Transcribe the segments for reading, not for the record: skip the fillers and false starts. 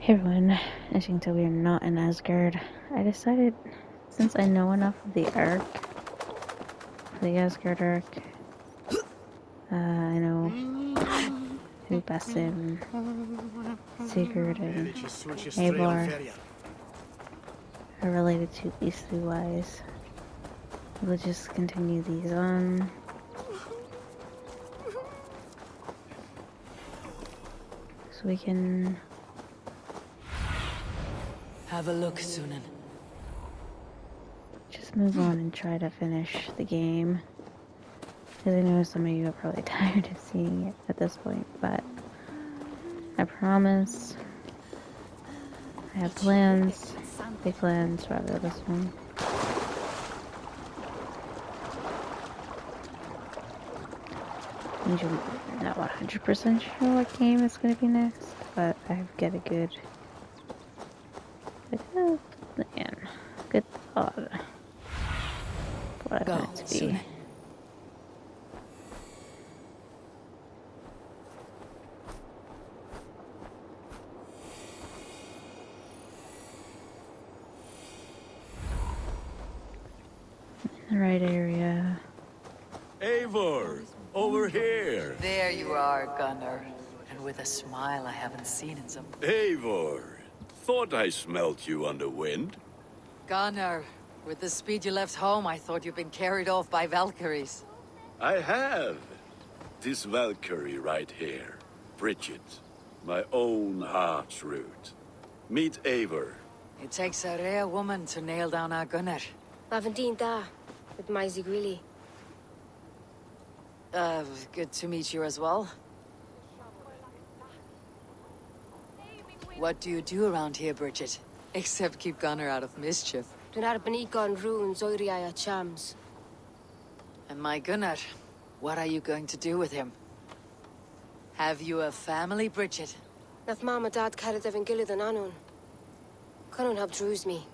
Hey everyone, as you can tell we are not in Asgard. I decided, since I know enough of the arc, the Asgard arc, I know who Basim, Sigurd, and Eivor are related to eastly wise. We'll just continue these on. So we can have a look, Sunan. just move on and try to finish the game. Because I know some of you are probably tired of seeing it at this point, but I promise I have plans, big plans, rather this one. I'm not 100% sure what game is going to be next, but I get a good plan, good thought of what I want it to be. In the right area. Eivor, over here. There you are, Gunnar. And with a smile I haven't seen in some... Eivor, thought I smelt you on the wind. Gunnar, with the speed you left home, I thought you'd been carried off by Valkyries. I have. This Valkyrie right here, Bridget, my own heart's root. Meet Eivor. It takes a rare woman to nail down our Gunnar. Lavendine da, with my Zigrilli. Good to meet you as well. What do you do around here, Bridget? Except keep Gunnar out of mischief. Dwi'n arbenigon runes oiriau a chams. And my Gunnar, what are you going to do with him? Have you a family, Bridget? Nath mam a dad cared efo'n gilydd yn anwn. Canwn help drews me.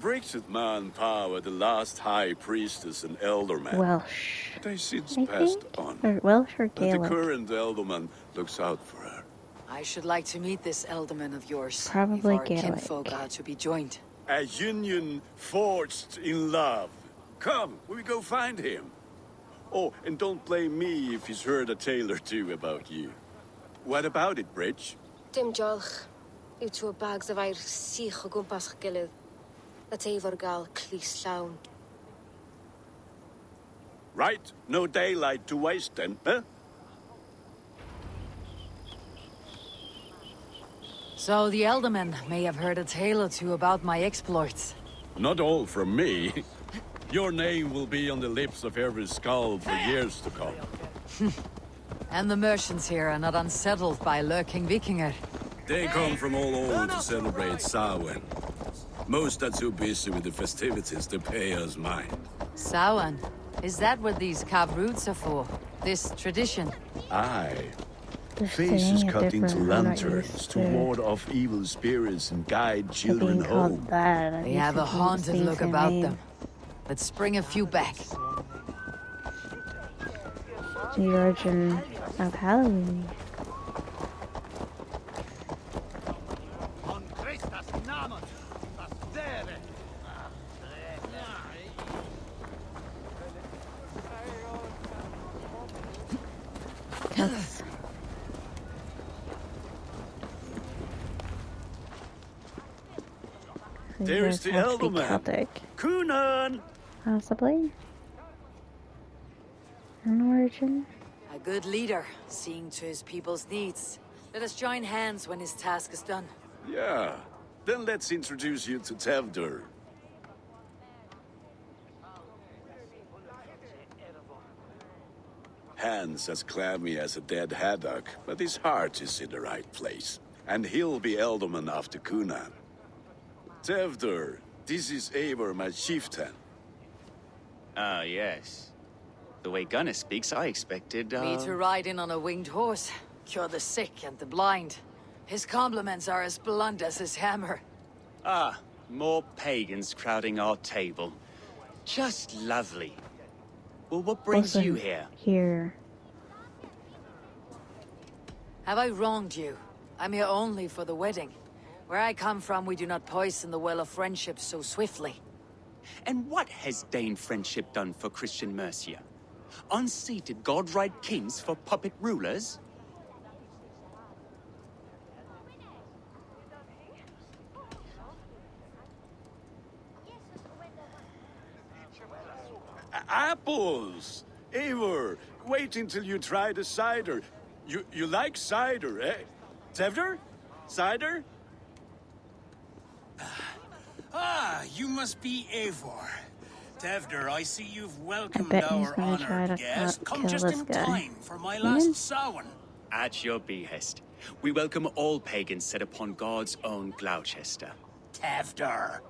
Bridget manpower, the last high priestess and elderman. Welsh. They since I passed think? on. Or Welsh or But Gaelic? the current elderman looks out for her. I should like to meet this elderman of yours. Probably if our Gaelic. kinfolk are to be joined. A union forged in love. Come, we go find him. Oh, and don't blame me if he's heard a tale or two about you. What about it, Bridge? Dim jolch. Yw tŵ o bags of air sych o gwmpas ch gilydd. That Eivor gael clis llawn. Right, no daylight to waste then, huh? So the elderman may have heard a tale or two about my exploits. Not all from me. Your name will be on the lips of every skull for years to come. And the merchants here are not unsettled by lurking Vikinger. They come from all over to celebrate Samhain. Most are too busy with the festivities to pay us mind. Samhain? Is that what these carved roots are for? This tradition? Aye. They're Faces saying it cut into different. I'm not lanterns used to ward off evil spirits and guide to children being called home. that. I'm They used have to a being haunted the look same about name. them. Let's bring a few back. The origin of Halloween. That's There's the elderman. Celtic. Kunan! Possibly. An origin. A good leader, seeing to his people's needs. Let us join hands when his task is done. Yeah. Then let's introduce you to Tevdur. Hands as clammy as a dead haddock, but his heart is in the right place. And he'll be elderman after Kunan. Tevdur, this is Eivor, my chieftain. Ah, yes. The way Gunnar speaks, I expected, Me to ride in on a winged horse, cure the sick and the blind. His compliments are as blunt as his hammer. Ah, more pagans crowding our table. Just lovely. Well, what brings you here? Here. Have I wronged you? I'm here only for the wedding. Where I come from, we do not poison the well of friendship so swiftly. And what has Dane friendship done for Christian Mercia? Unseated godright kings for puppet rulers? Apples! Eivor, wait until you try the cider. You like cider, eh? Tevder? Cider? Ah, you must be Eivor. Tevder, I see you've welcomed bet he's our gonna try honored to guest. Come kill just this in guy. time for my last Samhain. At your behest. We welcome all pagans set upon God's own Gloucester. Tevder,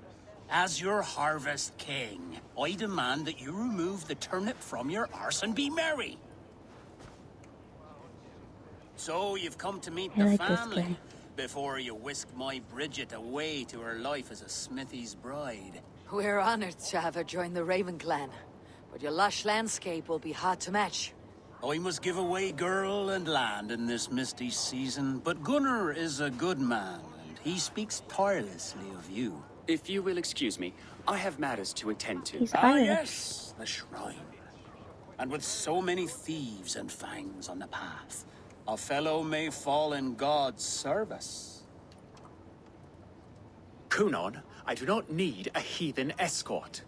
as your harvest king, I demand that you remove the turnip from your arse and be merry. So you've come to meet I the like this family guy. before you whisk my Bridget away to her life as a smithy's bride. We're honored to have her join the Raven clan, but your lush landscape will be hard to match. I must give away girl and land in this misty season, but Gunnar is a good man, and he speaks tirelessly of you. If you will excuse me, I have matters to attend to. He's Ah, Irish. yes, the shrine. And with so many thieves and fangs on the path, a fellow may fall in God's service. Kunon, I do not need a heathen escort.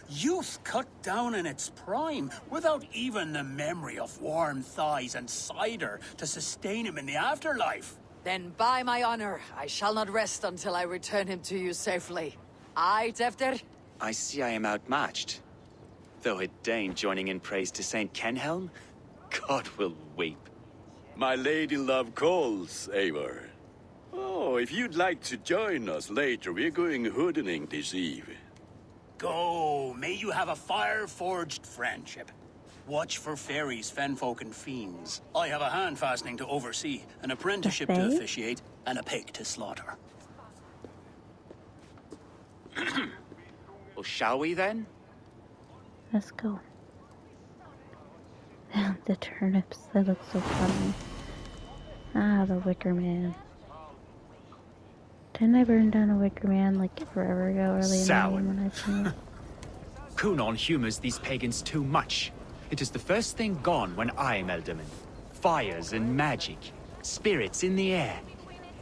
Youth cut down in its prime, without even the memory of warm thighs and cider to sustain him in the afterlife. Then by my honor, I shall not rest until I return him to you safely. Aye, Tefter? I see I am outmatched. Though a Dane joining in praise to Saint Kenhelm, God will weep. My lady love calls, Eivor. Oh, if you'd like to join us later, we're going hoodening this eve. Go, may you have a fire-forged friendship. Watch for fairies, fenfolk, and fiends. I have a hand fastening to oversee, an apprenticeship to fae? officiate, and a pig to slaughter. Well, shall we then? Let's go. The turnips, they look so funny. Ah, the Wicker Man. Didn't I burn down a Wicker Man like forever ago, early in the Sour. game when I seen it? Kunon humors these pagans too much. It is the first thing gone when I am Elderman. Fires and magic, spirits in the air.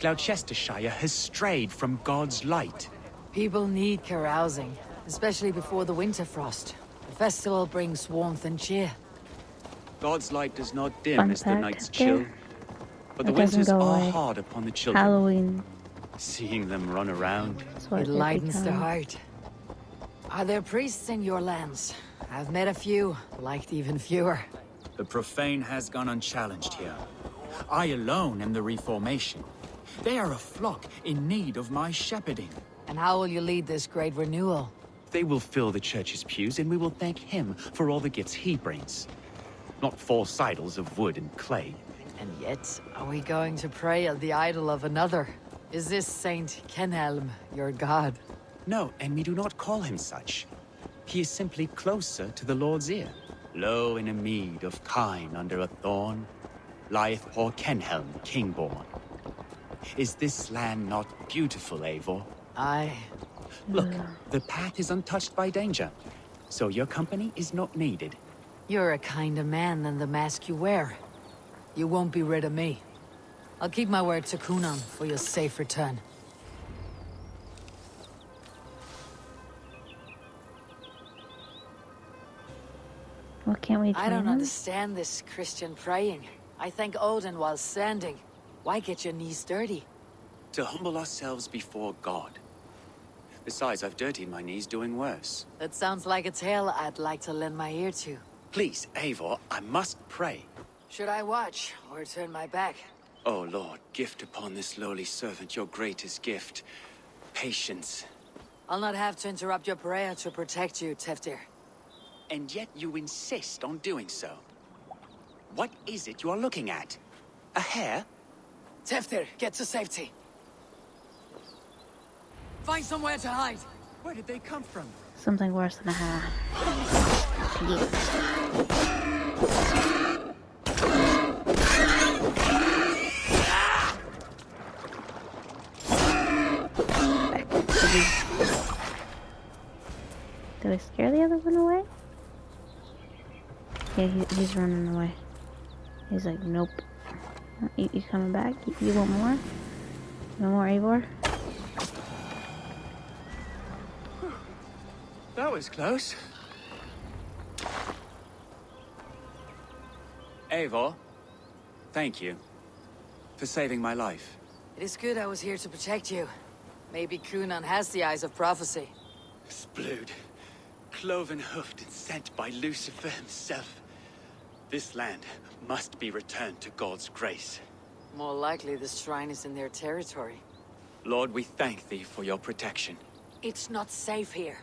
Gloucestershire has strayed from God's light. People need carousing, especially before the winter frost. The festival brings warmth and cheer. God's light does not dim Fun as the fact nights there. chill. But It the doesn't winters go are away. hard upon the children. Halloween Seeing them run around. is what It lightens the become. heart. Are there priests in your lands? I've met a few, liked even fewer. The profane has gone unchallenged here. I alone am the Reformation. They are a flock in need of my shepherding. And how will you lead this great renewal? They will fill the church's pews, and we will thank him for all the gifts he brings. Not false idols of wood and clay. And yet, are we going to pray at the idol of another? Is this Saint Kenhelm your god? No, and we do not call him such. He is simply closer to the Lord's ear. Low in a mead of kine under a thorn, lieth poor Kenhelm, king-born. Is this land not beautiful, Eivor? Aye. Look, the path is untouched by danger, so your company is not needed. You're a kinder man than the mask you wear. You won't be rid of me. I'll keep my word to Kunon for your safe return. Well, can't we join I don't them? understand this Christian praying. I thank Odin while standing. Why get your knees dirty? To humble ourselves before God. Besides, I've dirtied my knees doing worse. That sounds like a tale I'd like to lend my ear to. Please, Eivor, I must pray. Should I watch or turn my back? Oh Lord, gift upon this lowly servant your greatest gift. Patience. I'll not have to interrupt your prayer to protect you, Teftir. And yet you insist on doing so. What is it you are looking at? A hare? Teftir, get to safety. Find somewhere to hide. Where did they come from? Something worse than a hat. Did I scare the other one away? Yeah, he's running away. He's like, nope. You coming back? You want more? No more, Eivor? That was close. Eivor, thank you for saving my life. It is good I was here to protect you. Maybe Cunan has the eyes of prophecy. Splood, cloven-hoofed and sent by Lucifer himself. This land must be returned to God's grace. More likely the shrine is in their territory. Lord, we thank thee for your protection. It's not safe here.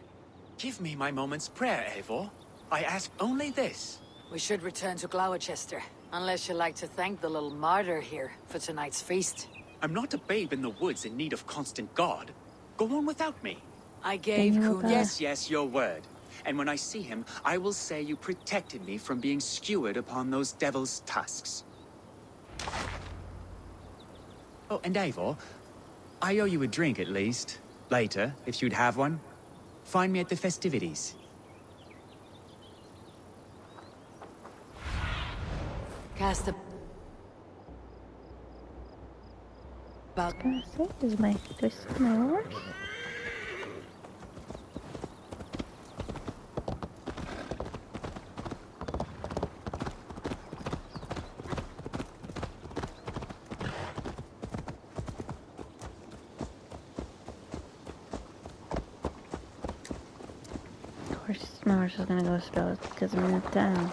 Give me my moment's prayer, Eivor. I ask only this. We should return to Gloucester, unless you'd like to thank the little martyr here for tonight's feast. I'm not a babe in the woods in need of constant guard. Go on without me. I gave Cunan... Yes, your word. And when I see him, I will say you protected me from being skewered upon those devil's tusks. Oh, and Eivor, I owe you a drink at least. Later, if you'd have one. Find me at the festivities. Cast the... I was gonna say, do I see my horse? Of course, my horse is gonna go slow because I'm in the town.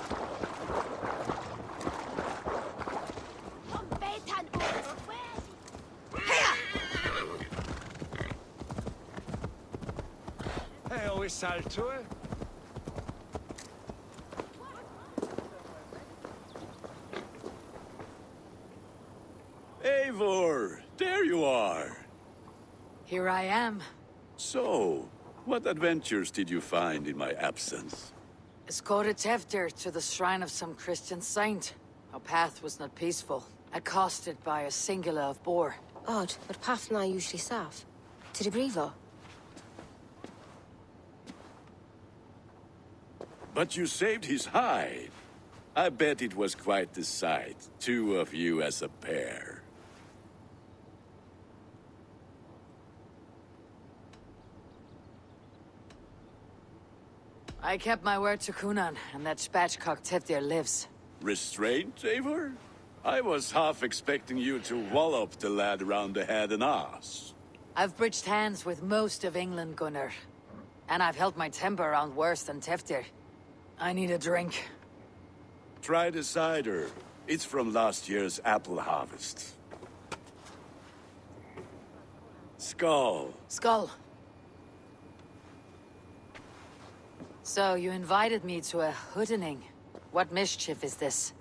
Salto. Eivor, there you are. Here I am. So, what adventures did you find in my absence? Escorted Tefter to the shrine of some Christian saint. Our path was not peaceful, accosted by a singular of boar. Odd, but path na usually safe. To the Grievo. But you saved his hide. I bet it was quite the sight, two of you as a pair. I kept my word to Cunan, and that spatchcock Teftir lives. Restraint, Eivor? I was half expecting you to wallop the lad around the head and ass. I've bridged hands with most of England, Gunnar. And I've held my temper around worse than Teftir. I need a drink. Try the cider. It's from last year's apple harvest. Skull. Skull. So, you invited me to a hoodening. What mischief is this?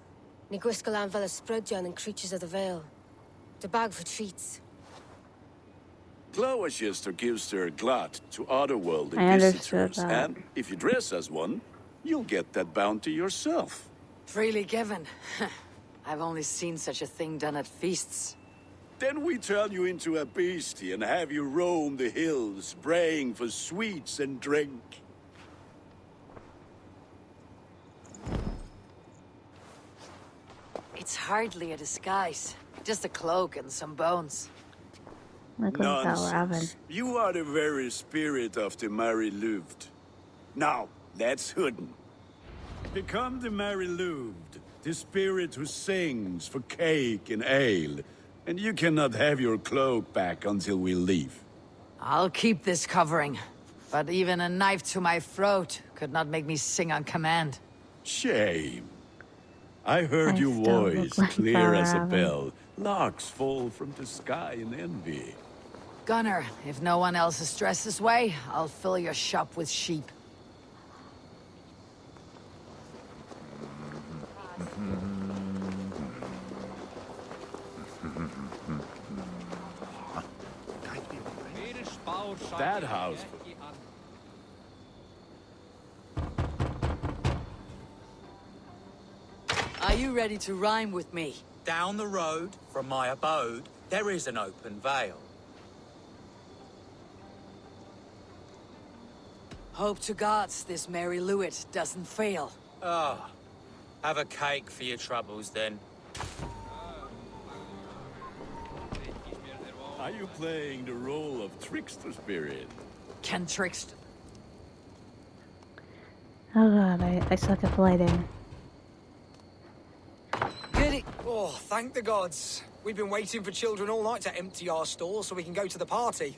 Ni gwisgalan fel ysbrydion and creatures of the Vale. The bag for treats. Gloucester gives their glut to otherworldly I understood visitors, that. and if you dress as one, you'll get that bounty yourself. Freely given. I've only seen such a thing done at feasts. Then we turn you into a beastie and have you roam the hills, braying for sweets and drink. It's hardly a disguise. Just a cloak and some bones. Like with that Robin. Nonsense. You are the very spirit of the Mary Louved. Now, let's hooden. Become the Mary Louved, the spirit who sings for cake and ale. And you cannot have your cloak back until we leave. I'll keep this covering. But even a knife to my throat could not make me sing on command. Shame. I heard I your still look voice like clear as a Robin. bell. Locks fall from the sky in envy. Gunnar, if no one else is dressed this way, I'll fill your shop with sheep. That house. Are you ready to rhyme with me? Down the road from my abode, there is an open vale. Hope to gods this Mary Lewitt doesn't fail. Oh, have a cake for your troubles then. Are you playing the role of trickster spirit? Can trickster... Oh god, I suck at lighting. Goody. Oh, thank the gods. We've been waiting for children all night to empty our stalls so we can go to the party.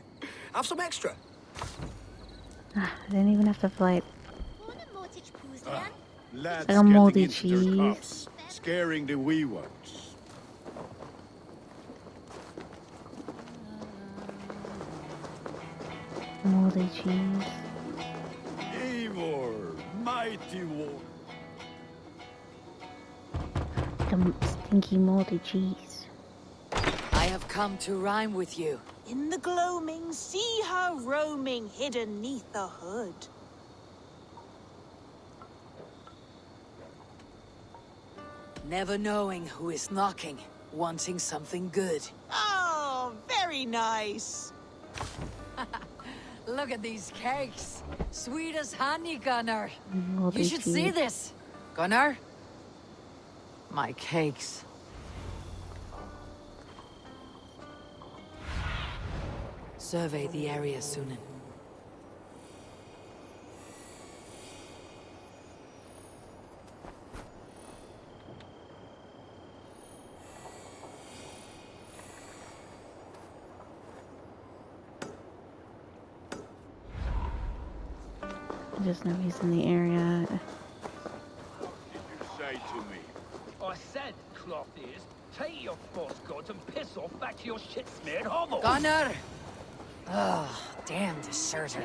Have some extra. I didn't even have to fight. Lads Like a moldy getting into their cheese. cups, scaring the wee ones. Moldy cheese. Eivor, mighty war. Like a stinky moldy cheese. I have come to rhyme with you. In the gloaming, see her roaming hidden neath the hood. Never knowing who is knocking, wanting something good. Oh, very nice. Look at these cakes. Sweet as honey, Gunnar. Moldy You should cheese. see this. Gunnar? My cakes. Survey the area, Sunan. I just know he's in the area. What did you say to me? I said, cloth ears, take your false gods and piss off back to your shit-smeared hovel. Gunnar! Oh, damn deserter.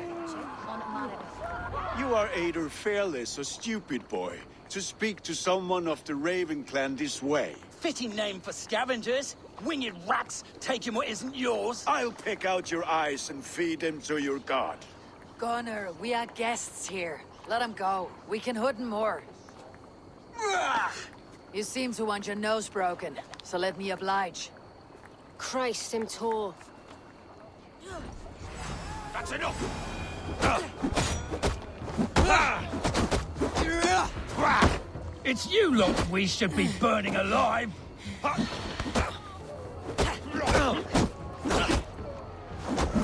You are either fearless or stupid, boy, to speak to someone of the Raven clan this way. Fitting name for scavengers. Winged rats taking what isn't yours. I'll pick out your eyes and feed them to your god. Gunnar, we are guests here. Let him go. We can hood him more. You seem to want your nose broken, so let me oblige. Christ, him tall. That's enough. It's you lot we should be burning alive.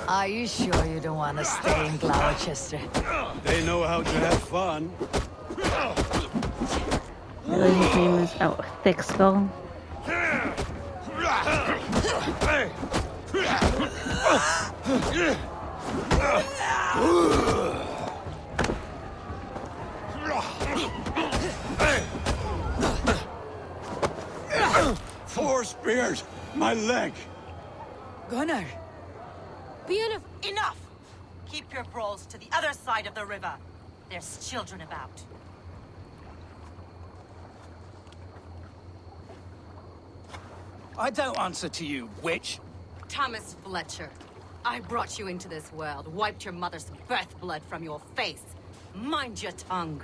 Are you sure you don't want to stay in Gloucester? They know how to have fun. Really, his name is Thick Skull. Four spears! My leg! Gunnar! Enough! Keep your brawls to the other side of the river. There's children about. I don't answer to you, witch. Thomas Fletcher, I brought you into this world, wiped your mother's birth blood from your face. Mind your tongue.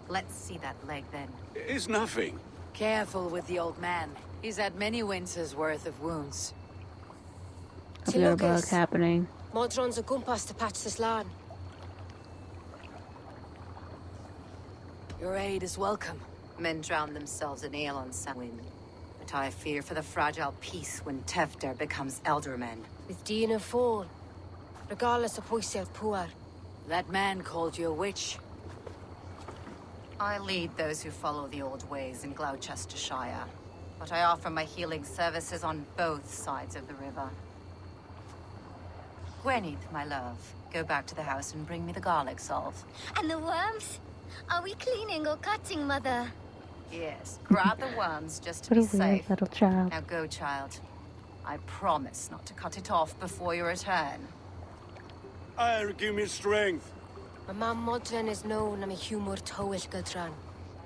Let's see that leg, then. It's nothing. Careful with the old man. He's had many winters' worth of wounds. Jitterbug happening. Modron's a gumpas to patch this land. Your aid is welcome. Men drown themselves in ale on Samhain. But I fear for the fragile peace when Tevder becomes eldermen. With Dean and Fall. Regardless of Poisel Puar. That man called you a witch. I lead those who follow the old ways in Gloucestershire. But I offer my healing services on both sides of the river. Gwenith, my love, go back to the house and bring me the garlic salve. And the worms? Are we cleaning or cutting, Mother? Yes, grab the worms just to What a be weird safe. little child. Now go, child. I promise not to cut it off before you return. I'll give me strength. My mom Modron is known I'm a humor towish gadran.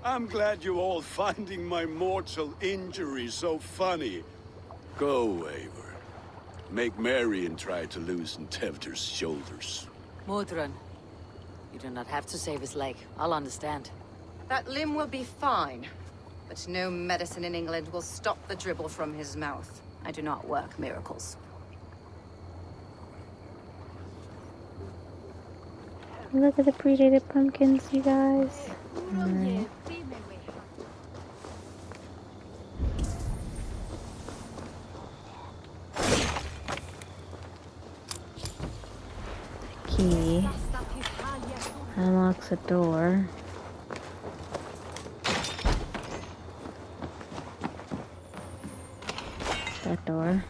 I'm glad you all finding my mortal injury so funny. Go, Eivor. Make merry and try to loosen Tevder's shoulders. Modron, you do not have to save his leg. I'll understand. That limb will be fine, but no medicine in England will stop the dribble from his mouth. I do not work miracles. Look at the predated pumpkins, you guys. Alright. The key unlocks a door. That door.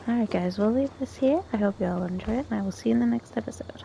Alright guys, we'll leave this here. I hope you all enjoy it, and I will see you in the next episode.